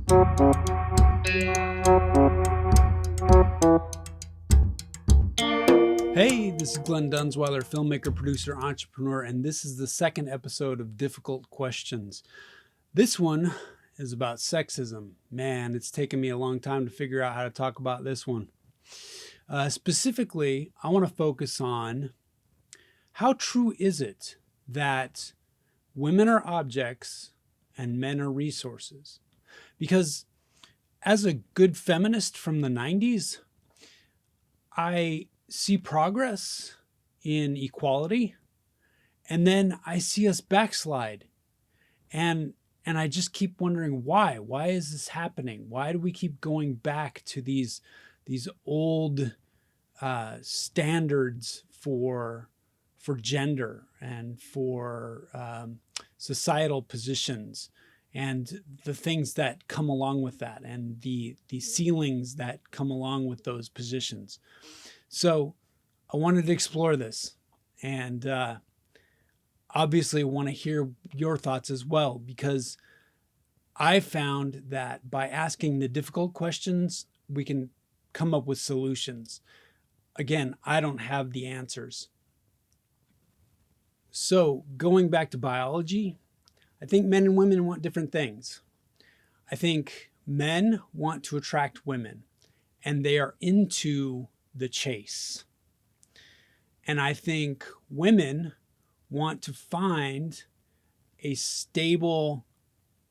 Hey, this is Glen Dunzweiler, filmmaker, producer, entrepreneur, and this is the second episode of Difficult Questions. This one is about sexism. Man, it's taken me a long time to figure out how to talk about this one. Specifically, I want to focus on how true is it that women are objects and men are resources? Because as a good feminist from the 90s, I see progress in equality, and then I see us backslide. And I just keep wondering why. Why is this happening? Why do we keep going back to these old standards for gender and for societal positions and the things that come along with that and the ceilings that come along with those positions? So I wanted to explore this, and obviously want to hear your thoughts as well, because I found that by asking the difficult questions, we can come up with solutions. Again, I don't have the answers. So going back to biology, I think men and women want different things. I think men want to attract women, and they are into the chase. And I think women want to find a stable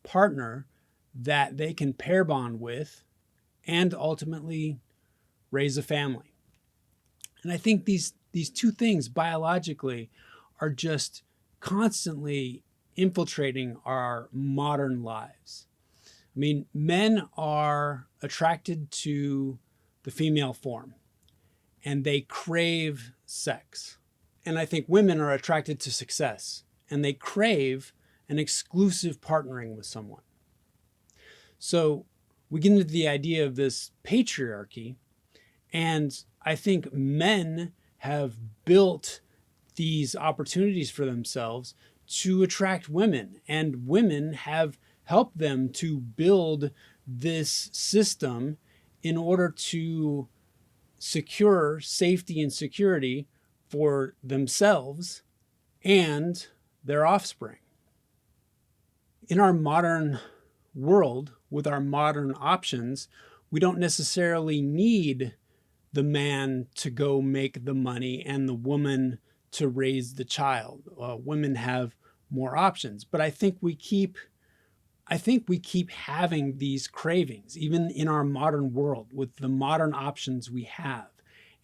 partner that they can pair bond with and ultimately raise a family. And I think these two things biologically are just constantly infiltrating our modern lives. I mean, men are attracted to the female form, and they crave sex. And I think women are attracted to success, and they crave an exclusive partnering with someone. So we get into the idea of this patriarchy, and I think men have built these opportunities for themselves to attract women, and women have helped them to build this system in order to secure safety and security for themselves and their offspring. In our modern world, with our modern options, we don't necessarily need the man to go make the money and the woman to raise the child. Women have more options, but I think we keep having these cravings, even in our modern world, with the modern options we have.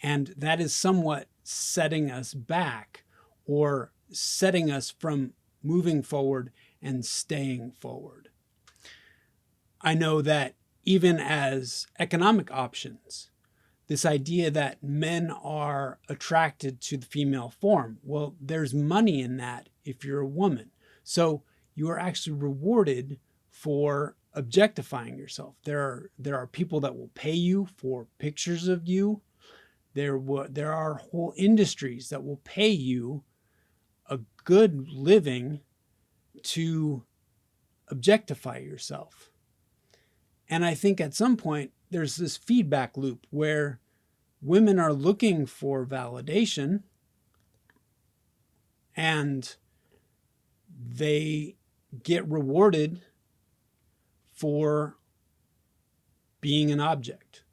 And that is somewhat setting us back, or setting us from moving forward and staying forward. I know that even as economic options, this idea that men are attracted to the female form, well, there's money in that if you're a woman. So you are actually rewarded for objectifying yourself. There are people that will pay you for pictures of you. There are whole industries that will pay you a good living to objectify yourself. And I think at some point there's this feedback loop where women are looking for validation, and they get rewarded for being an object.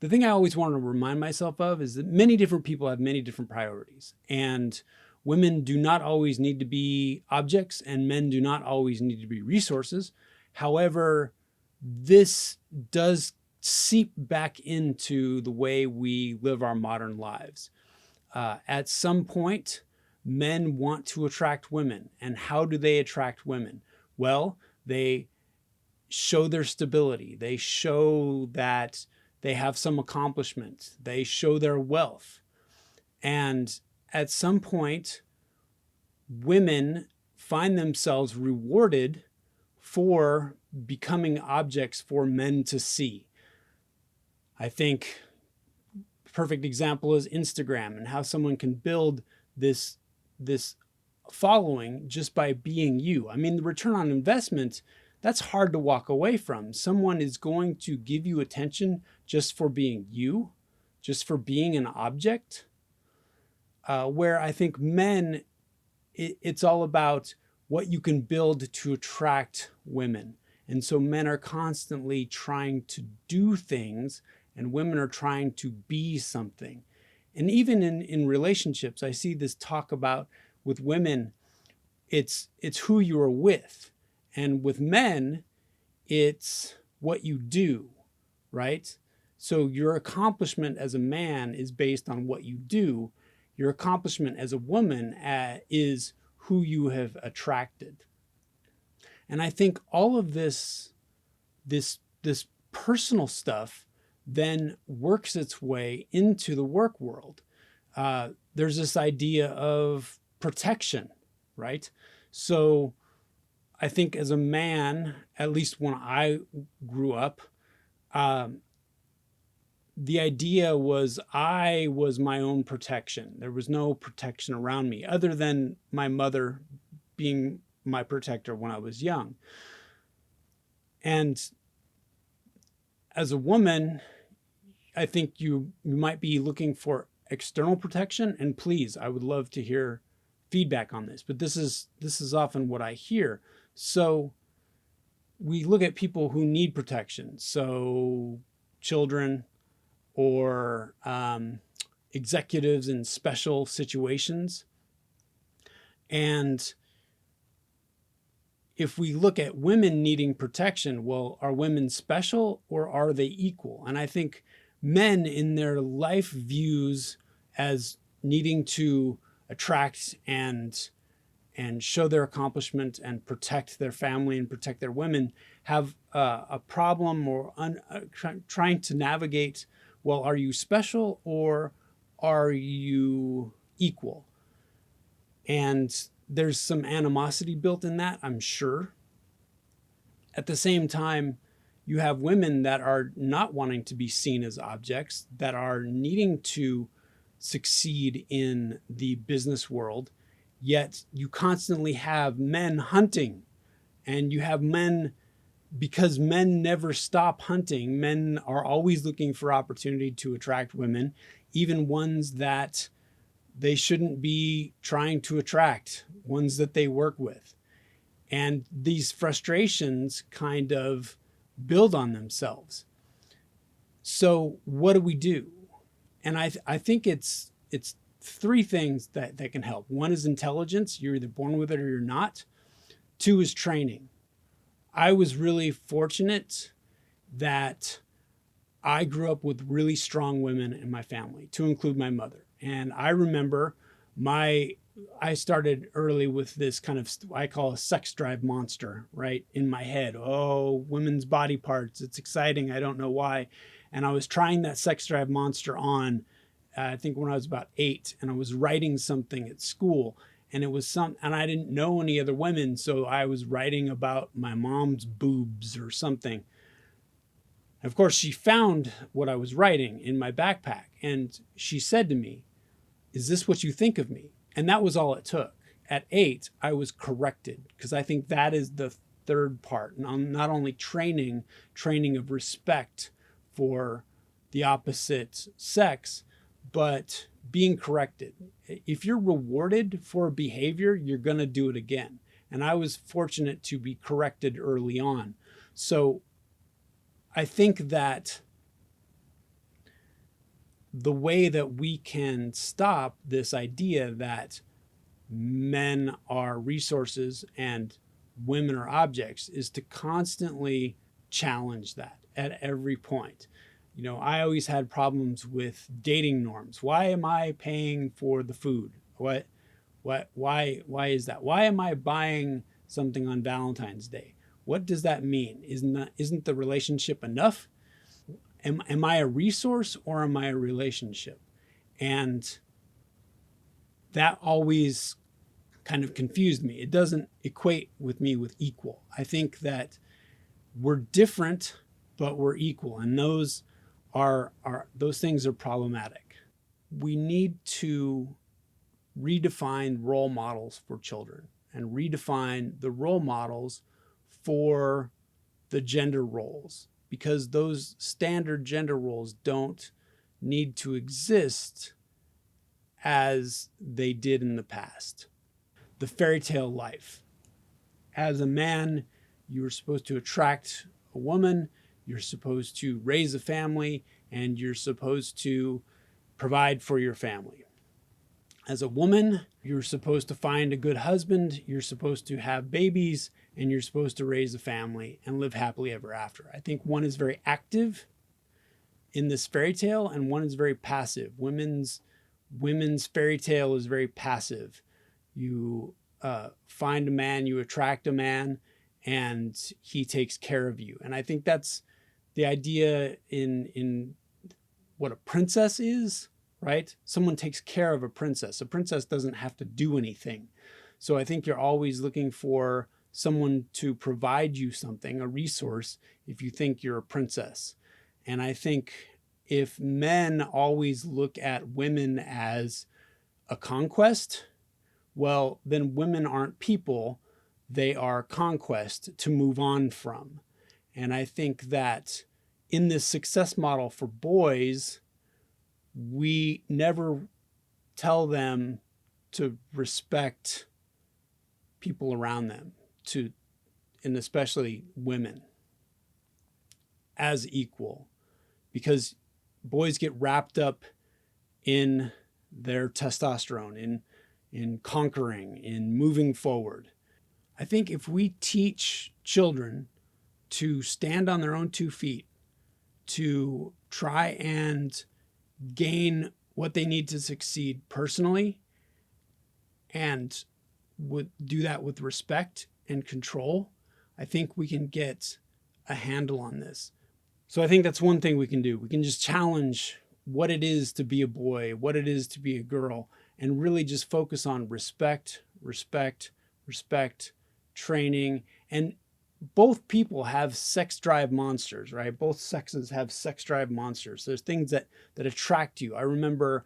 The thing I always want to remind myself of is that many different people have many different priorities, and women do not always need to be objects, and men do not always need to be resources. However, this does seep back into the way we live our modern lives. At some point, men want to attract women. And how do they attract women? Well, they show their stability. They show that they have some accomplishment. They show their wealth. And at some point, women find themselves rewarded for becoming objects for men to see. I think a perfect example is Instagram, and how someone can build this following just by being you. I mean, the return on investment that's hard to walk away from. Someone is going to give you attention just for being you, just for being an object. Where I think men, it's all about what you can build to attract women. And so men are constantly trying to do things, and women are trying to be something. And even in relationships, I see this talk about with women, it's who you are with. And with men, it's what you do, right? So your accomplishment as a man is based on what you do. Your accomplishment as a woman is who you have attracted. And I think all of this personal stuff then works its way into the work world. There's this idea of protection, right? So I think as a man, at least when I grew up, the idea was I was my own protection. There was no protection around me other than my mother being my protector when I was young. And as a woman, I think you might be looking for external protection. And please, I would love to hear feedback on this, but this is often what I hear. So we look at people who need protection. So children, or executives in special situations. And if we look at women needing protection, well, are women special or are they equal? And I think men in their life views as needing to attract and show their accomplishment and protect their family and protect their women have a problem or trying to navigate, well, are you special or are you equal? And there's some animosity built in that, I'm sure. At the same time, you have women that are not wanting to be seen as objects, that are needing to succeed in the business world, yet you constantly have men hunting, and you have men, because men never stop hunting, men are always looking for opportunity to attract women, even ones that they shouldn't be trying to attract, ones that they work with. And these frustrations kind of build on themselves. So what do we do? And I think it's three things that can help. One is intelligence. You're either born with it or you're not. Two is training. I was really fortunate that I grew up with really strong women in my family, to include my mother. And I remember I started early with this kind of, I call a sex drive monster, right? In my head. Oh, women's body parts. It's exciting. I don't know why. And I was trying that sex drive monster on, I think when I was about 8, and I was writing something at school. And it was and I didn't know any other women, so I was writing about my mom's boobs or something. And of course, she found what I was writing in my backpack, and she said to me, "Is this what you think of me?" And that was all it took. At 8, I was corrected, because I think that is the third part. Not only training of respect for the opposite sex, but being corrected. If you're rewarded for a behavior, you're going to do it again. And I was fortunate to be corrected early on. So I think that the way that we can stop this idea that men are resources and women are objects is to constantly challenge that at every point. You know, I always had problems with dating norms. Why am I paying for the food? Why is that? Why am I buying something on Valentine's Day? What does that mean? Isn't the relationship enough? Am I a resource or am I a relationship? And that always kind of confused me. It doesn't equate with me with equal. I think that we're different, but we're equal. And those things are problematic. We need to redefine role models for children and redefine the role models for the gender roles, because those standard gender roles don't need to exist as they did in the past. The fairy tale life. As a man, you were supposed to attract a woman, you're supposed to raise a family, and you're supposed to provide for your family. As a woman, you're supposed to find a good husband, you're supposed to have babies, and you're supposed to raise a family and live happily ever after. I think one is very active in this fairy tale, and one is very passive. Women's fairy tale is very passive. You find a man, you attract a man, and he takes care of you. And I think that's the idea in what a princess is, right? Someone takes care of a princess. A princess doesn't have to do anything. So I think you're always looking for someone to provide you something, a resource, if you think you're a princess. And I think if men always look at women as a conquest, well, then women aren't people, they are conquest to move on from. And I think that in this success model for boys, we never tell them to respect people around them, and especially women, as equal, because boys get wrapped up in their testosterone, in conquering, in moving forward. I think if we teach children to stand on their own 2 feet, to try and gain what they need to succeed personally, and would do that with respect and control, I think we can get a handle on this. So I think that's one thing we can do. We can just challenge what it is to be a boy, what it is to be a girl, and really just focus on respect, training. And both people have sex drive monsters, right? Both sexes have sex drive monsters. There's things that attract you. I remember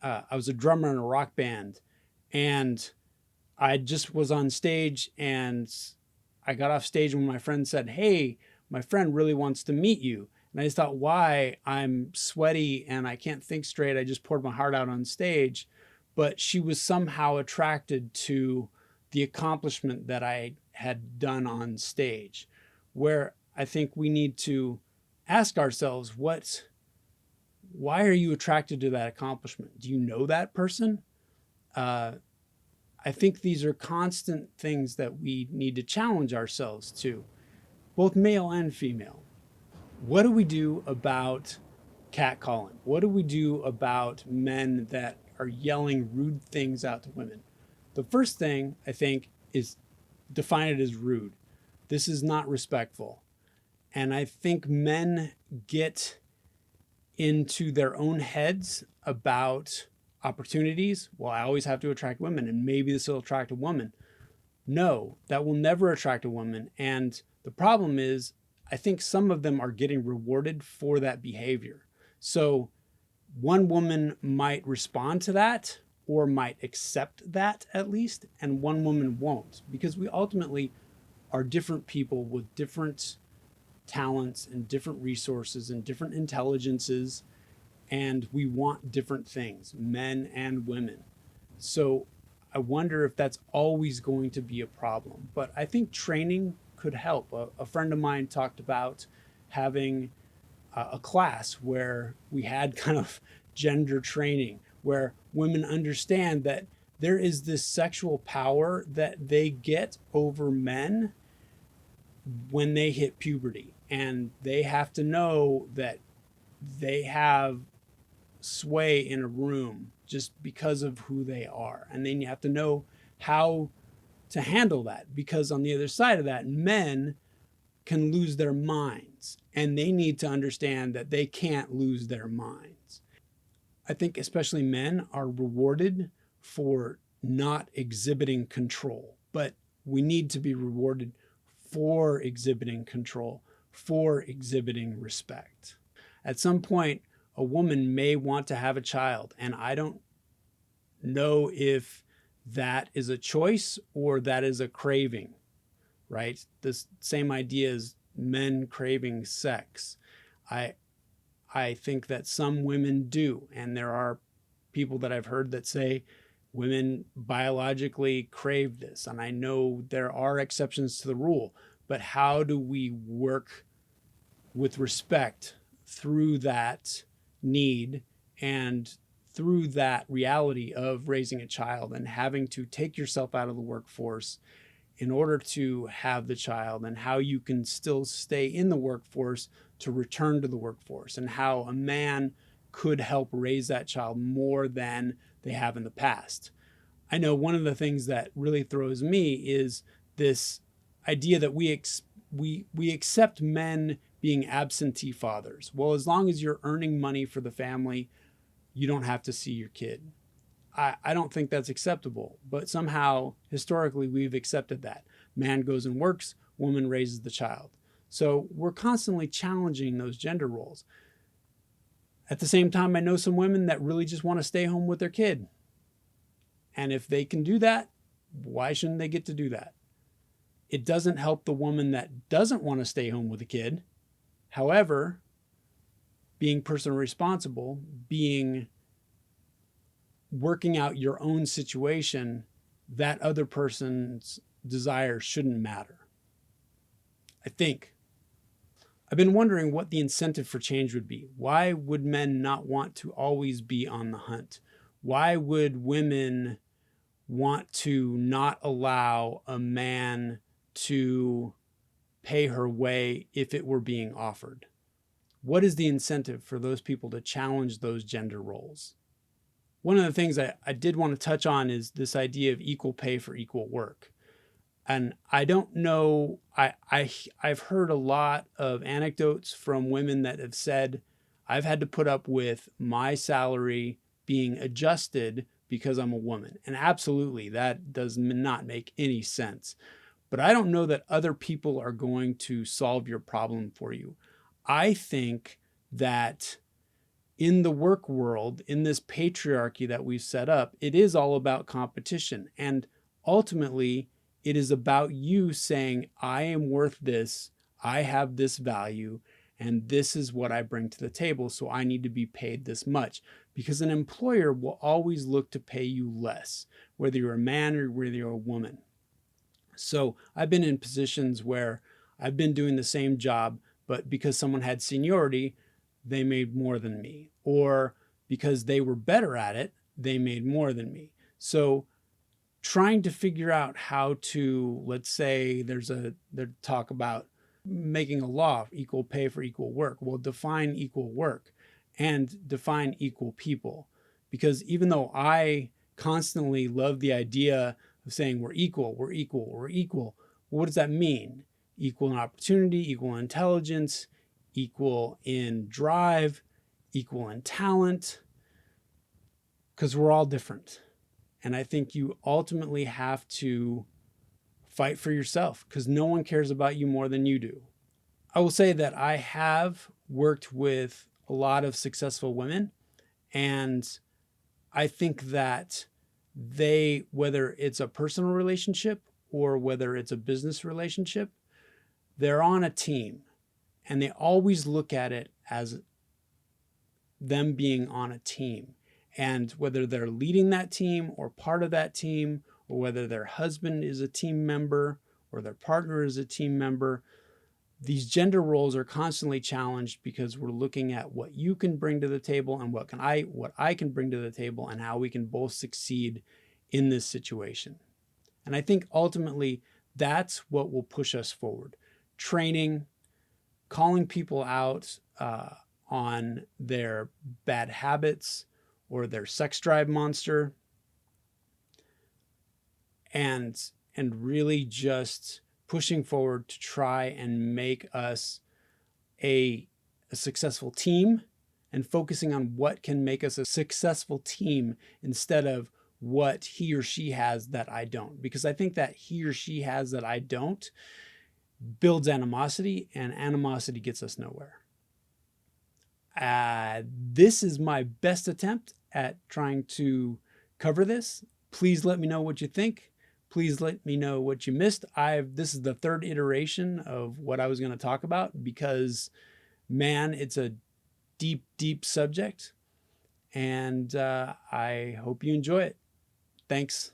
I was a drummer in a rock band, and I just was on stage, and I got off stage when my friend said, "Hey, my friend really wants to meet you." And I just thought, why? I'm sweaty and I can't think straight. I just poured my heart out on stage. But she was somehow attracted to the accomplishment that I had done on stage, where I think we need to ask ourselves, why are you attracted to that accomplishment? Do you know that person? I think these are constant things that we need to challenge ourselves to, both male and female. What do we do about catcalling? What do we do about men that are yelling rude things out to women? The first thing, I think, is define it as rude. This is not respectful. And I think men get into their own heads about opportunities. Well, I always have to attract women, and maybe this will attract a woman. No, that will never attract a woman. And the problem is, I think some of them are getting rewarded for that behavior. So one woman might respond to that, or might accept that at least, and one woman won't, because we ultimately are different people with different talents and different resources and different intelligences, and we want different things, men and women. So I wonder if that's always going to be a problem. But I think training could help. A friend of mine talked about having a class where we had kind of gender training, where women understand that there is this sexual power that they get over men when they hit puberty. And they have to know that they have sway in a room just because of who they are. And then you have to know how to handle that, because on the other side of that, men can lose their minds, and they need to understand that they can't lose their minds. I think especially men are rewarded for not exhibiting control, but we need to be rewarded for exhibiting control, for exhibiting respect. At some point, a woman may want to have a child, and I don't know if that is a choice or that is a craving. right? This same idea as men craving sex. I think that some women do, and there are people that I've heard that say women biologically crave this, and I know there are exceptions to the rule, but how do we work with respect through that need and through that reality of raising a child and having to take yourself out of the workforce in order to have the child, and how you can still stay in the workforce to return to the workforce, and how a man could help raise that child more than they have in the past. I know one of the things that really throws me is this idea that we accept men being absentee fathers. Well, as long as you're earning money for the family, you don't have to see your kid. I don't think that's acceptable, but somehow historically we've accepted that. Man goes and works, woman raises the child. So we're constantly challenging those gender roles. At the same time, I know some women that really just want to stay home with their kid. And if they can do that, why shouldn't they get to do that? It doesn't help the woman that doesn't want to stay home with a kid. However, being personally responsible, working out your own situation, that other person's desire shouldn't matter. I think. I've been wondering what the incentive for change would be. Why would men not want to always be on the hunt? Why would women want to not allow a man to pay her way if it were being offered? What is the incentive for those people to challenge those gender roles? One of the things I did want to touch on is this idea of equal pay for equal work. And I don't know, I've heard a lot of anecdotes from women that have said, I've had to put up with my salary being adjusted because I'm a woman. And absolutely, that does not make any sense. But I don't know that other people are going to solve your problem for you. I think that in the work world, in this patriarchy that we've set up, it is all about competition. And ultimately, it is about you saying, I am worth this, I have this value, and this is what I bring to the table, so I need to be paid this much. Because an employer will always look to pay you less, whether you're a man or whether you're a woman. So I've been in positions where I've been doing the same job, but because someone had seniority, they made more than me. Or because they were better at it, they made more than me. So trying to figure out how to, let's say there's talk about making a law, equal pay for equal work. Well, define equal work and define equal people. Because even though I constantly love the idea of saying we're equal, we're equal, we're equal, what does that mean? Equal in opportunity, equal in intelligence, equal in drive, equal in talent, because we're all different. And I think you ultimately have to fight for yourself because no one cares about you more than you do. I will say that I have worked with a lot of successful women, and I think that whether it's a personal relationship or whether it's a business relationship, they're on a team. And they always look at it as them being on a team. And whether they're leading that team or part of that team, or whether their husband is a team member or their partner is a team member, these gender roles are constantly challenged because we're looking at what you can bring to the table and what I can bring to the table and how we can both succeed in this situation. And I think ultimately that's what will push us forward. Training, calling people out on their bad habits or their sex drive monster, and really just pushing forward to try and make us a successful team, and focusing on what can make us a successful team instead of what he or she has that I don't. Because I think that he or she has that I don't builds animosity, and animosity gets us nowhere. This is my best attempt at trying to cover this. Please let me know what you think. Please let me know what you missed. This is the third iteration of what I was going to talk about because, man, it's a deep, deep subject. And I hope you enjoy it. Thanks.